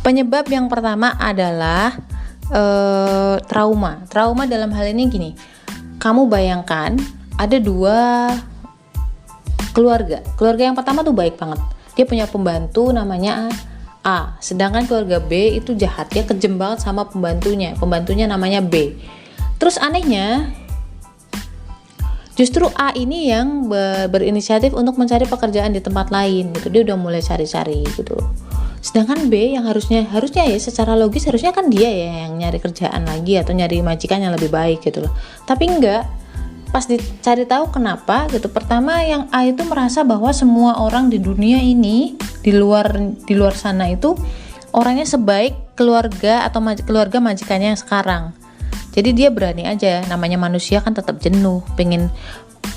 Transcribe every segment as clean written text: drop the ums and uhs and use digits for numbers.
Penyebab yang pertama adalah trauma. Trauma dalam hal ini gini, kamu bayangkan ada dua keluarga. Keluarga yang pertama tuh baik banget, dia punya pembantu namanya A, sedangkan keluarga B itu jahat, dia kejem banget sama pembantunya namanya B. Terus anehnya justru A ini yang berinisiatif untuk mencari pekerjaan di tempat lain gitu. Dia udah mulai cari-cari gitu. Sedangkan B yang harusnya ya secara logis harusnya kan dia ya yang nyari kerjaan lagi atau nyari majikan yang lebih baik gitu loh. Tapi enggak. Pas dicari tahu kenapa gitu. Pertama, yang A itu merasa bahwa semua orang di dunia ini di luar sana itu orangnya sebaik keluarga atau keluarga majikannya yang sekarang. Jadi dia berani aja, namanya manusia kan tetap jenuh, pengen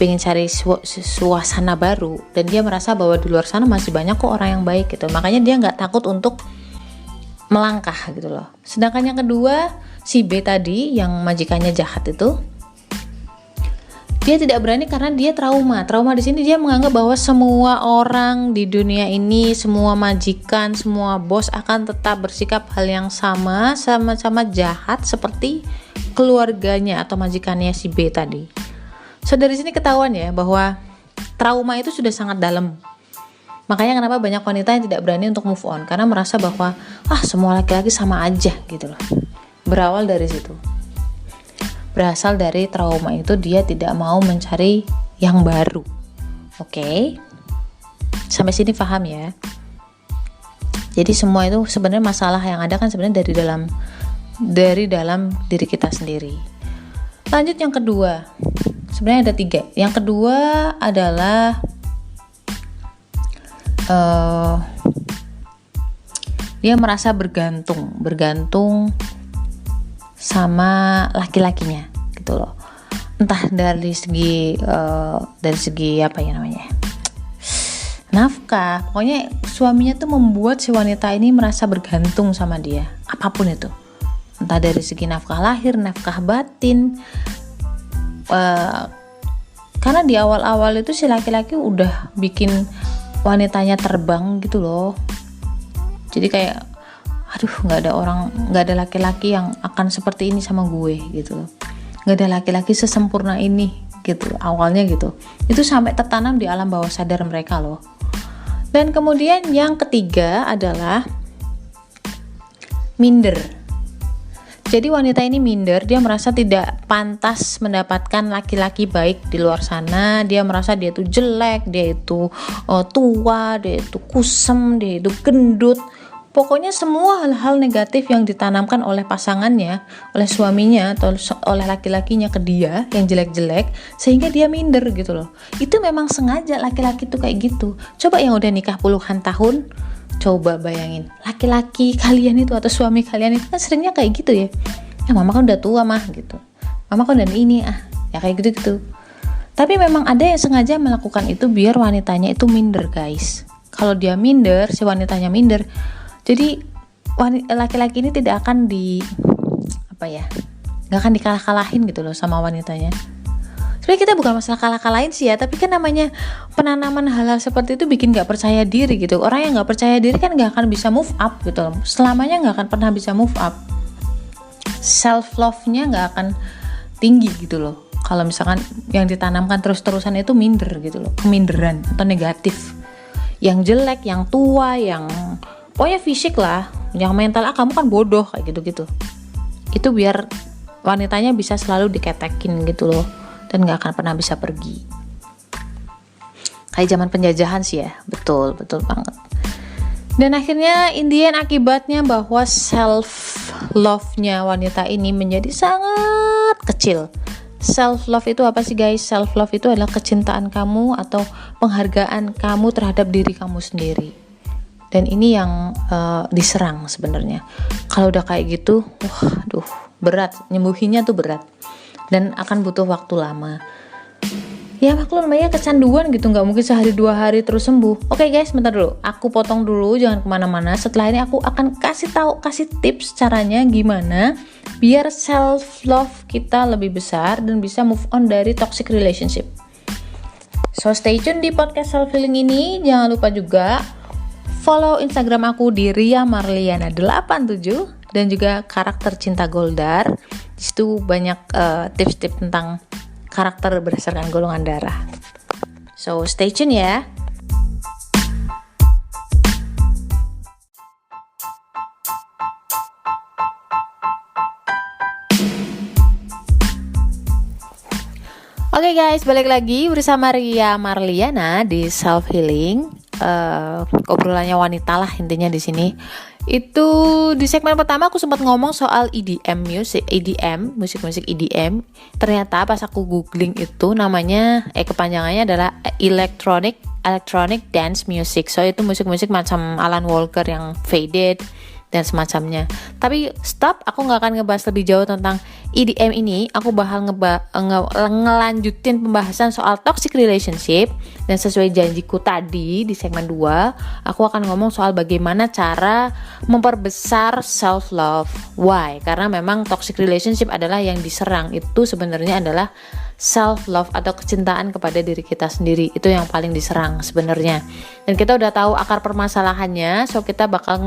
cari suasana baru, dan dia merasa bahwa di luar sana masih banyak kok orang yang baik gitu. Makanya dia nggak takut untuk melangkah gitu loh. Sedangkan yang kedua, si B tadi yang majikannya jahat itu, dia tidak berani karena dia trauma di sini. Dia menganggap bahwa semua orang di dunia ini, semua majikan, semua bos akan tetap bersikap hal yang sama-sama jahat seperti keluarganya atau majikannya si B tadi. So dari sini ketahuan ya bahwa trauma itu sudah sangat dalam. Makanya kenapa banyak wanita yang tidak berani untuk move on, karena merasa bahwa semua laki-laki sama aja gitu loh. Berawal dari situ. Berasal dari trauma itu, dia tidak mau mencari yang baru. Oke. Sampai sini paham ya. Jadi semua itu sebenarnya masalah yang ada kan sebenarnya dari dalam diri kita sendiri. Lanjut yang kedua. Sebenarnya ada 3. Yang kedua adalah dia merasa bergantung sama laki-lakinya gitu loh. Entah dari segi apa ya namanya, nafkah. Pokoknya suaminya tuh membuat si wanita ini merasa bergantung sama dia, apapun itu. Entah dari segi nafkah lahir, nafkah batin. Karena di awal-awal itu si laki-laki udah bikin wanitanya terbang gitu loh. Jadi kayak nggak ada laki-laki yang akan seperti ini sama gue gitu loh. Nggak ada laki-laki sesempurna ini gitu awalnya gitu. Itu sampai tertanam di alam bawah sadar mereka loh. Dan kemudian yang ketiga adalah minder. Jadi wanita ini minder, dia merasa tidak pantas mendapatkan laki-laki baik di luar sana. Dia merasa dia itu jelek, dia itu tua, dia itu kusem, dia itu gendut. Pokoknya semua hal-hal negatif yang ditanamkan oleh pasangannya, oleh suaminya atau oleh laki-lakinya ke dia yang jelek-jelek, sehingga dia minder gitu loh. Itu memang sengaja laki-laki tuh kayak gitu. Coba yang udah nikah puluhan tahun, coba bayangin, laki-laki kalian itu atau suami kalian itu kan seringnya kayak gitu ya. Mama kan udah tua mah gitu. Mama kan udah ini ya kayak gitu-gitu. Tapi memang ada yang sengaja melakukan itu biar wanitanya itu minder, guys. Kalau dia minder, si wanitanya minder, jadi laki-laki ini tidak akan nggak akan dikalah-kalahin gitu loh sama wanitanya. Sebenarnya kita bukan masalah kalah-kalahin sih ya, tapi kan namanya penanaman hal-hal seperti itu bikin nggak percaya diri gitu. Orang yang nggak percaya diri kan nggak akan bisa move up gitu loh. Selamanya nggak akan pernah bisa move up. Self love-nya nggak akan tinggi gitu loh. Kalau misalkan yang ditanamkan terus-terusan itu minder gitu loh, keminderan atau negatif. Yang jelek, yang tua, yang pokoknya fisik lah, yang mental kamu kan bodoh kayak gitu-gitu. Itu biar wanitanya bisa selalu diketekin gitu loh, dan gak akan pernah bisa pergi. Kayak zaman penjajahan sih ya, betul banget. Dan akhirnya Indian akibatnya bahwa self love-nya wanita ini menjadi sangat kecil. Self love itu apa sih guys? Self love itu adalah kecintaan kamu atau penghargaan kamu terhadap diri kamu sendiri. Dan ini yang diserang sebenarnya. Kalau udah kayak gitu, berat, nyembuhinnya tuh berat. Dan akan butuh waktu lama. Ya maklum namanya kecanduan gitu, nggak mungkin sehari 2 hari terus sembuh. Oke guys, bentar dulu, aku potong dulu, jangan kemana-mana. Setelah ini aku akan kasih tips caranya gimana biar self love kita lebih besar dan bisa move on dari toxic relationship. So stay tune di podcast self healing ini. Jangan lupa juga Follow Instagram aku di Ria Marliana 87 dan juga karakter cinta Goldar. Di situ banyak tips-tips tentang karakter berdasarkan golongan darah. So stay tune ya. Oke guys, balik lagi bersama Ria Marliana di Self Healing. Obrolannya wanita lah intinya di sini. Itu di segmen pertama aku sempat ngomong soal EDM music, musik-musik EDM. Ternyata pas aku googling itu namanya kepanjangannya adalah electronic dance music. So itu musik-musik macam Alan Walker yang Faded dan semacamnya. Tapi stop, aku nggak akan ngebahas lebih jauh tentang EDM ini. Aku bakal ngelanjutin pembahasan soal toxic relationship. Dan sesuai janjiku tadi di segmen 2, aku akan ngomong soal bagaimana cara memperbesar self love. Why? Karena memang toxic relationship adalah yang diserang itu sebenarnya adalah self love atau kecintaan kepada diri kita sendiri. Itu yang paling diserang sebenarnya. Dan kita udah tahu akar permasalahannya, so kita bakal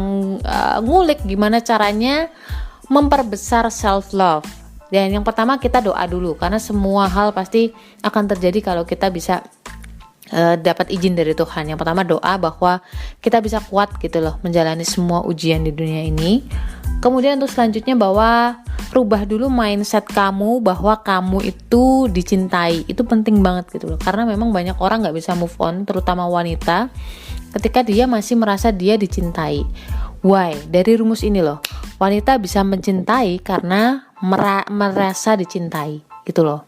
ngulik gimana caranya memperbesar self love. Dan yang pertama kita doa dulu, karena semua hal pasti akan terjadi kalau kita bisa dapat izin dari Tuhan. Yang pertama doa bahwa kita bisa kuat gitu loh menjalani semua ujian di dunia ini. Kemudian untuk selanjutnya bahwa rubah dulu mindset kamu bahwa kamu itu dicintai. Itu penting banget gitu loh, karena memang banyak orang gak bisa move on, terutama wanita, ketika dia masih merasa dia dicintai. Why? Dari rumus ini loh, wanita bisa mencintai karena merasa dicintai gitu loh.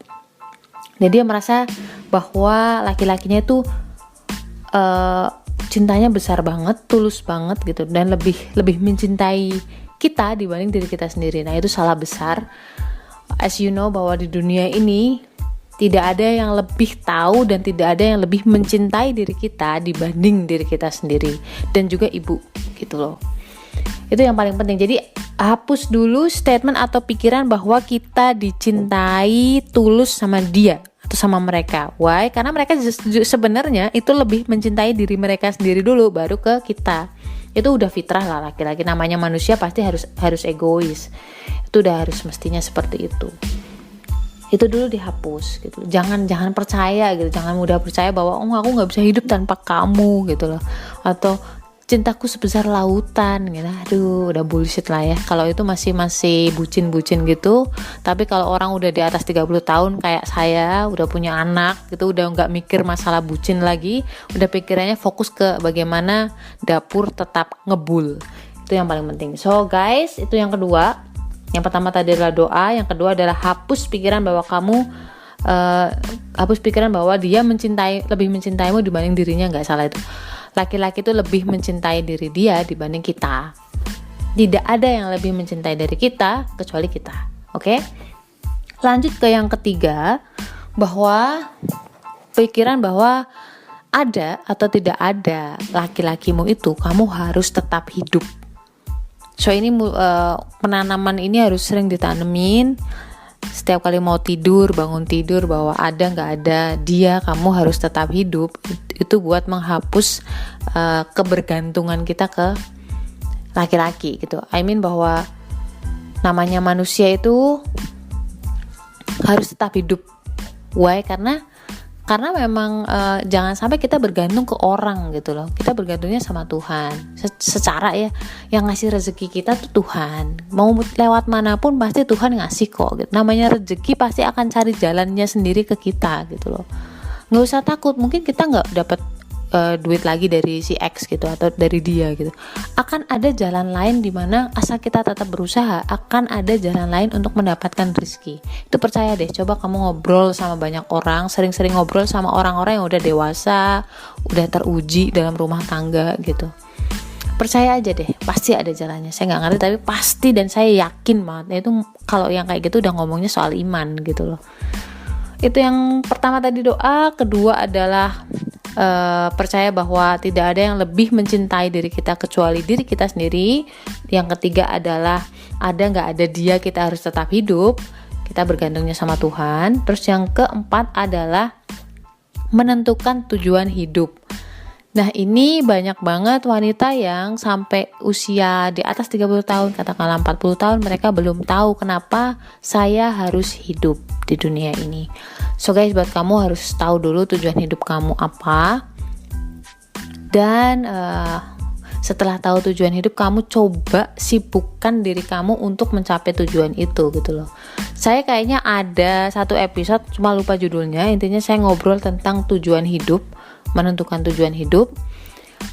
Dan dia merasa bahwa laki-lakinya itu cintanya besar banget, tulus banget gitu, dan lebih mencintai kita dibanding diri kita sendiri. Nah itu salah besar. As you know bahwa di dunia ini tidak ada yang lebih tahu dan tidak ada yang lebih mencintai diri kita dibanding diri kita sendiri, dan juga ibu gitu loh. Itu yang paling penting. Jadi hapus dulu statement atau pikiran bahwa kita dicintai tulus sama dia atau sama mereka. Why? Karena mereka sebenarnya itu lebih mencintai diri mereka sendiri dulu, baru ke kita. Itu udah fitrah lah laki-laki, namanya manusia pasti harus egois. Itu udah harus mestinya seperti itu. Itu dulu dihapus gitu. Jangan percaya gitu, jangan mudah percaya bahwa aku nggak bisa hidup tanpa kamu gitu loh, atau cintaku sebesar lautan gitu. Aduh, udah bullshit lah ya. Kalau itu masih bucin-bucin gitu. Tapi kalau orang udah di atas 30 tahun kayak saya, udah punya anak gitu, udah nggak mikir masalah bucin lagi, udah pikirannya fokus ke bagaimana dapur tetap ngebul. Itu yang paling penting. So guys, itu yang kedua. Yang pertama tadi adalah doa, yang kedua adalah hapus pikiran bahwa dia lebih mencintaimu dibanding dirinya. Nggak salah itu. Laki-laki itu lebih mencintai diri dia dibanding kita. Tidak ada yang lebih mencintai dari kita kecuali kita. Oke? Lanjut ke yang ketiga, bahwa pikiran bahwa ada atau tidak ada laki-lakimu itu, kamu harus tetap hidup. So ini penanaman ini harus sering ditanemin. Setiap kali mau tidur, bangun tidur, bahwa ada nggak ada dia, kamu harus tetap hidup. Itu buat menghapus kebergantungan kita ke laki-laki gitu. I mean bahwa namanya manusia itu harus tetap hidup. Why? Karena memang jangan sampai kita bergantung ke orang gitu loh. Kita bergantungnya sama Tuhan. Secara ya, yang ngasih rezeki kita tuh Tuhan. Mau lewat manapun pasti Tuhan ngasih kok gitu. Namanya rezeki pasti akan cari jalannya sendiri ke kita gitu loh. Nggak usah takut, mungkin kita nggak dapat duit lagi dari si X gitu atau dari dia gitu. Akan ada jalan lain di mana asal kita tetap berusaha, akan ada jalan lain untuk mendapatkan rezeki. Itu percaya deh, coba kamu ngobrol sama banyak orang, sering-sering ngobrol sama orang-orang yang udah dewasa, udah teruji dalam rumah tangga gitu. Percaya aja deh, pasti ada jalannya. Saya nggak ngerti tapi pasti, dan saya yakin banget. Itu kalau yang kayak gitu udah ngomongnya soal iman gitu loh. Itu yang pertama tadi doa, kedua adalah percaya bahwa tidak ada yang lebih mencintai diri kita kecuali diri kita sendiri. Yang ketiga adalah ada nggak ada dia, kita harus tetap hidup, kita bergantungnya sama Tuhan. Terus yang keempat adalah menentukan tujuan hidup. Nah, ini banyak banget wanita yang sampai usia di atas 30 tahun, katakanlah 40 tahun, mereka belum tahu kenapa saya harus hidup di dunia ini. So guys, buat kamu harus tahu dulu tujuan hidup kamu apa. Dan setelah tahu tujuan hidup, kamu coba sibukkan diri kamu untuk mencapai tujuan itu gitu loh. Saya kayaknya ada satu episode, cuma lupa judulnya, intinya saya ngobrol tentang tujuan hidup, menentukan tujuan hidup.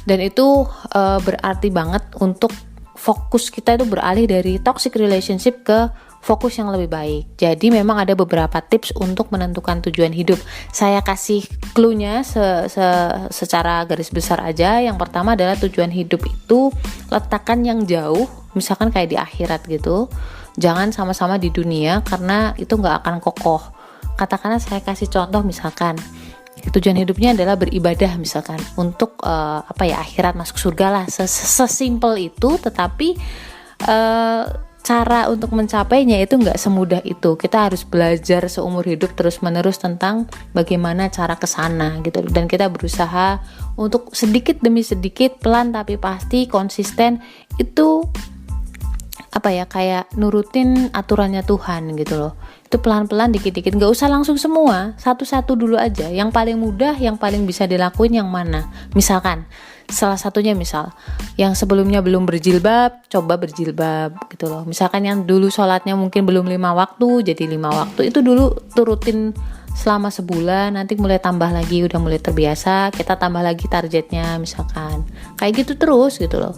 Dan itu berarti banget untuk fokus kita itu beralih dari toxic relationship ke fokus yang lebih baik. Jadi memang ada beberapa tips untuk menentukan tujuan hidup. Saya kasih clue-nya secara garis besar aja. Yang pertama adalah tujuan hidup itu letakkan yang jauh, misalkan kayak di akhirat gitu. Jangan sama-sama di dunia karena itu nggak akan kokoh. Katakanlah saya kasih contoh, misalkan tujuan hidupnya adalah beribadah misalkan untuk akhirat, masuk surga lah, sesimpel itu. Tetapi cara untuk mencapainya itu nggak semudah itu. Kita harus belajar seumur hidup terus menerus tentang bagaimana cara kesana gitu. Dan kita berusaha untuk sedikit demi sedikit, pelan tapi pasti, konsisten, itu kayak nurutin aturannya Tuhan gitu loh. Itu pelan-pelan, dikit-dikit, nggak usah langsung semua, satu-satu dulu aja. Yang paling mudah, yang paling bisa dilakuin yang mana? Misalkan salah satunya, misal yang sebelumnya belum berjilbab, coba berjilbab gitu loh. Misalkan yang dulu sholatnya mungkin belum 5 waktu, jadi 5 waktu. Itu dulu turutin selama sebulan, nanti mulai tambah lagi, udah mulai terbiasa, kita tambah lagi targetnya misalkan. Kayak gitu terus gitu loh.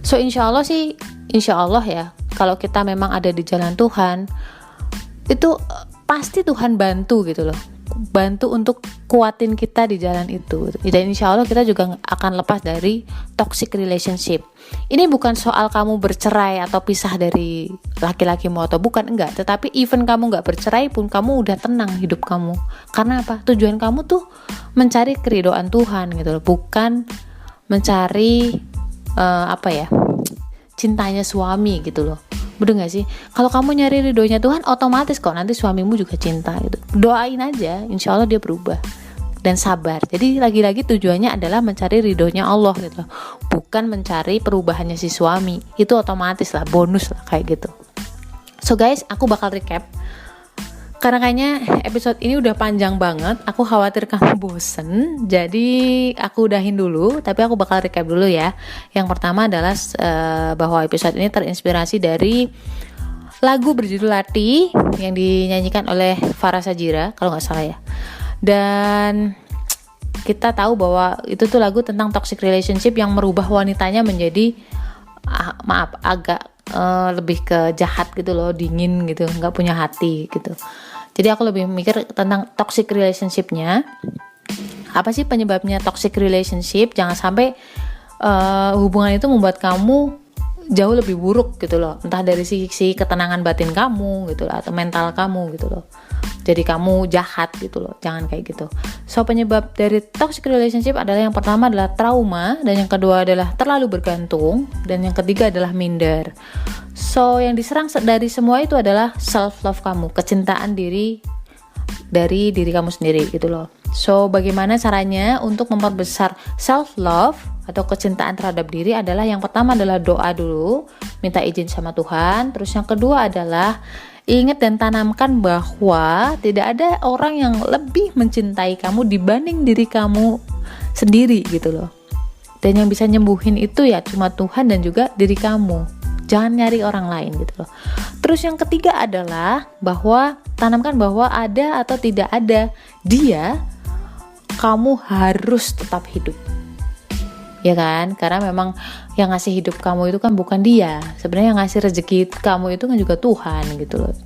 So insya Allah ya, kalau kita memang ada di jalan Tuhan, itu pasti Tuhan bantu gitu loh, bantu untuk kuatin kita di jalan itu. Dan insya Allah kita juga akan lepas dari toxic relationship. Ini bukan soal kamu bercerai atau pisah dari laki-lakimu atau bukan, enggak. Tetapi even kamu gak bercerai pun, kamu udah tenang hidup kamu. Karena apa? Tujuan kamu tuh mencari keridhaan Tuhan gitu loh, bukan mencari cintanya suami gitu loh. Bener gak sih? Kalau kamu nyari ridhonya Tuhan, otomatis kok nanti suamimu juga cinta gitu. Doain aja, insya Allah dia berubah. Dan sabar. Jadi lagi-lagi tujuannya adalah mencari ridhonya Allah gitu, bukan mencari perubahannya si suami. Itu otomatis lah, bonus lah kayak gitu. So guys, aku bakal recap karena kayaknya episode ini udah panjang banget. Aku khawatir kamu bosen, jadi aku udahin dulu. Tapi aku bakal recap dulu ya. Yang pertama adalah bahwa episode ini terinspirasi dari lagu berjudul Lati yang dinyanyikan oleh Farah Sajira kalau nggak salah ya. Dan kita tahu bahwa itu tuh lagu tentang toxic relationship yang merubah wanitanya menjadi agak lebih ke jahat gitu loh, dingin gitu, nggak punya hati gitu. Jadi aku lebih mikir tentang toxic relationship-nya. Apa sih penyebabnya toxic relationship? Jangan sampai hubungan itu membuat kamu jauh lebih buruk gitu loh. Entah dari sisi ketenangan batin kamu gitu loh, atau mental kamu gitu loh. Jadi kamu jahat gitu loh. Jangan kayak gitu. So penyebab dari toxic relationship adalah, yang pertama adalah trauma, dan yang kedua adalah terlalu bergantung, dan yang ketiga adalah minder. So yang diserang dari semua itu adalah self love kamu, kecintaan diri dari diri kamu sendiri gitu loh. So bagaimana caranya untuk memperbesar self love atau kecintaan terhadap diri adalah, yang pertama adalah doa dulu, minta izin sama Tuhan. Terus yang kedua adalah ingat dan tanamkan bahwa tidak ada orang yang lebih mencintai kamu dibanding diri kamu sendiri gitu loh. Dan yang bisa nyembuhin itu ya cuma Tuhan dan juga diri kamu. Jangan nyari orang lain gitu loh. Terus yang ketiga adalah bahwa tanamkan bahwa ada atau tidak ada dia, kamu harus tetap hidup. Ya kan? Karena memang yang ngasih hidup kamu itu kan bukan dia. Sebenarnya yang ngasih rezeki kamu itu kan juga Tuhan gitu loh.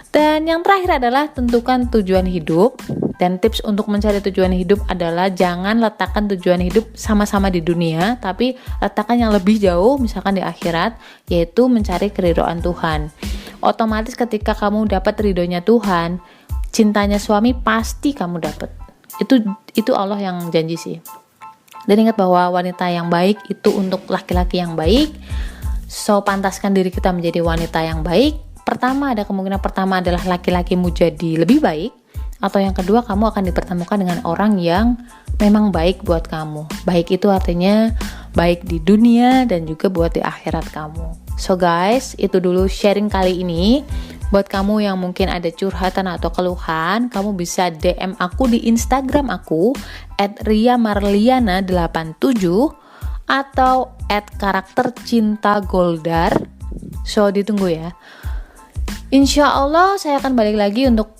Dan yang terakhir adalah tentukan tujuan hidup. Dan tips untuk mencari tujuan hidup adalah jangan letakkan tujuan hidup sama-sama di dunia, tapi letakkan yang lebih jauh, misalkan di akhirat, yaitu mencari keridhaan Tuhan. Otomatis ketika kamu dapat ridhonya Tuhan, cintanya suami pasti kamu dapat. Itu Allah yang janji sih. Dan ingat bahwa wanita yang baik itu untuk laki-laki yang baik. So pantaskan diri kita menjadi wanita yang baik. Kemungkinan pertama adalah laki-lakimu jadi lebih baik. Atau yang kedua, kamu akan dipertemukan dengan orang yang memang baik buat kamu. Baik itu artinya baik di dunia dan juga buat di akhirat kamu. So guys, itu dulu sharing kali ini. Buat kamu yang mungkin ada curhatan atau keluhan, kamu bisa DM aku di Instagram aku @riamarliana87 atau @karaktercintagoldar. So ditunggu ya. Insya Allah saya akan balik lagi untuk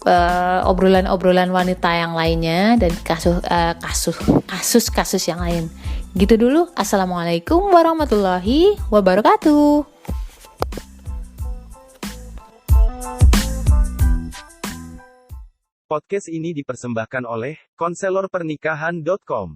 obrolan-obrolan wanita yang lainnya dan kasus-kasus yang lain. Gitu dulu. Assalamualaikum warahmatullahi wabarakatuh. Podcast ini dipersembahkan oleh konselorpernikahan.com.